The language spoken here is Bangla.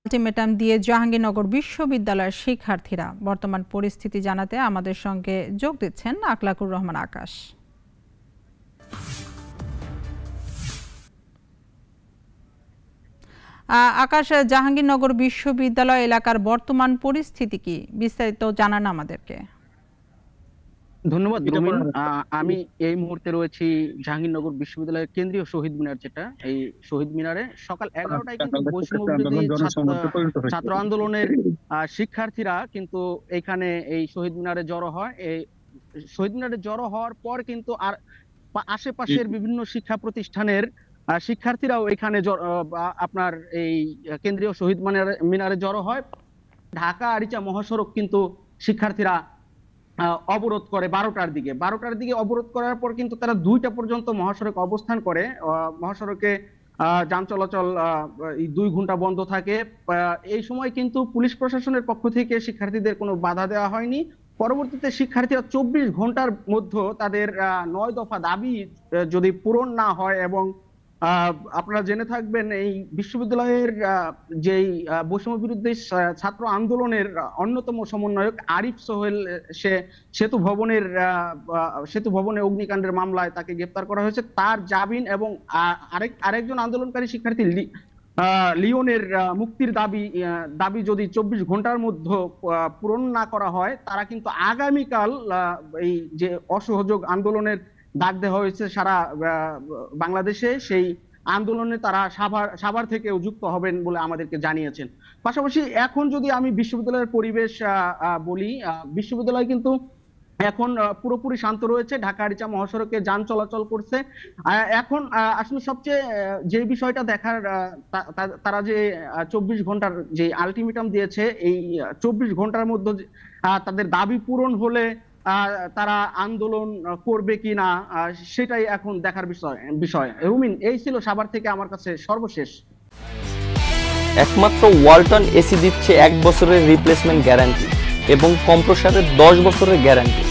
আলটিমেটাম দিয়ে জাহাঙ্গীরনগর বিশ্ববিদ্যালয়ের শিক্ষার্থীরা বর্তমান পরিস্থিতি জানাতে আমাদের সঙ্গে যোগ দিচ্ছেন আকলাকুর রহমান আকাশ। আকাশ, জাহাঙ্গীরনগর বিশ্ববিদ্যালয় এলাকার বর্তমান পরিস্থিতি কি, বিস্তারিত জানান আমাদেরকে। ধন্যবাদ রুমিন। আমি এই মুহূর্তে রয়েছি জাহাঙ্গীরনগর বিশ্ববিদ্যালয়ের কেন্দ্রীয় শহীদ মিনার, যেটা এই শহীদ মিনারে সকাল 11টায় কিন্তু বৈষম্যবিরোধী ছাত্র আন্দোলনের শিক্ষার্থীরা কিন্তু এখানে এই শহীদ মিনারে জড়ো হয়। এই শহীদ মিনারে জড়ো হওয়ার পর কিন্তু আর আশেপাশের বিভিন্ন শিক্ষা প্রতিষ্ঠানের শিক্ষার্থীরাও এখানে আপনার এই কেন্দ্রীয় শহীদ মিনারে জড়ো হয়। ঢাকা আরিচা মহাসড়ক কিন্তু শিক্ষার্থীরা অবরোধ করে 12টার দিকে অবরোধ করার পর কিন্তু তারা 2টা পর্যন্ত মহাসড়কে অবস্থান করে। মহাসড়কে যান চলাচল 2 ঘন্টা বন্ধ থাকে। এই সময় কিন্তু পুলিশ প্রশাসনের পক্ষ থেকে শিক্ষার্থীদের কোনো বাধা দেওয়া হয়নি। পরবর্তীতে শিক্ষার্থীরা 24 ঘন্টার মধ্যে তাদের 9 দফা দাবি যদি পূরণ না হয়, এবং আপনারা জেনে থাকবেন এই বিশ্ববিদ্যালয়ের যেই বৈষম্য বিরোধী ছাত্র আন্দোলনের অন্যতম সমন্বয়ক আরিফ সোহেল, সে সেতু ভবনে অগ্নিকাণ্ডের মামলায় তাকে গ্রেপ্তার করা হয়েছে। তার জামিন এবং আরেকজন আন্দোলনকারী শিক্ষার্থী লিওনের মুক্তির দাবি যদি 24 ঘন্টার মধ্যে পূরণ না করা হয়, তারা কিন্তু আগামীকাল এই যে অসহযোগ আন্দোলনের ডাক দেওয়া হয়েছে সারা বাংলাদেশে, সেই আন্দোলনে তারা সাভার থেকে যুক্ত হবেন বলে আমাদেরকে জানিয়েছেন। পাশাপাশি এখন যদি আমি বিশ্ববিদ্যালয়ের পরিবেশ বলি, বিশ্ববিদ্যালয় কিন্তু এখন পুরোপুরি শান্ত রয়েছে। ঢাকা আরিচা মহাসড়কে যান চলাচল করছে। এখন আসলে সবচেয়ে যে বিষয়টা দেখার, তারা যে 24 ঘন্টার যে আলটিমেটাম দিয়েছে, এই 24 ঘন্টার মধ্যে তাদের দাবি পূরণ হলে তারা আন্দোলন করবে কিনা, সেটাই এখন দেখার বিষয়। রুমিন, এই ছিল সাভার থেকে আমার কাছে সর্বশেষ। একমাত্র ওয়ালটন এসি দিচ্ছে 1 বছরের রিপ্লেসমেন্ট গ্যারান্টি এবং কম্প্রেসরের 10 বছরের গ্যারান্টি।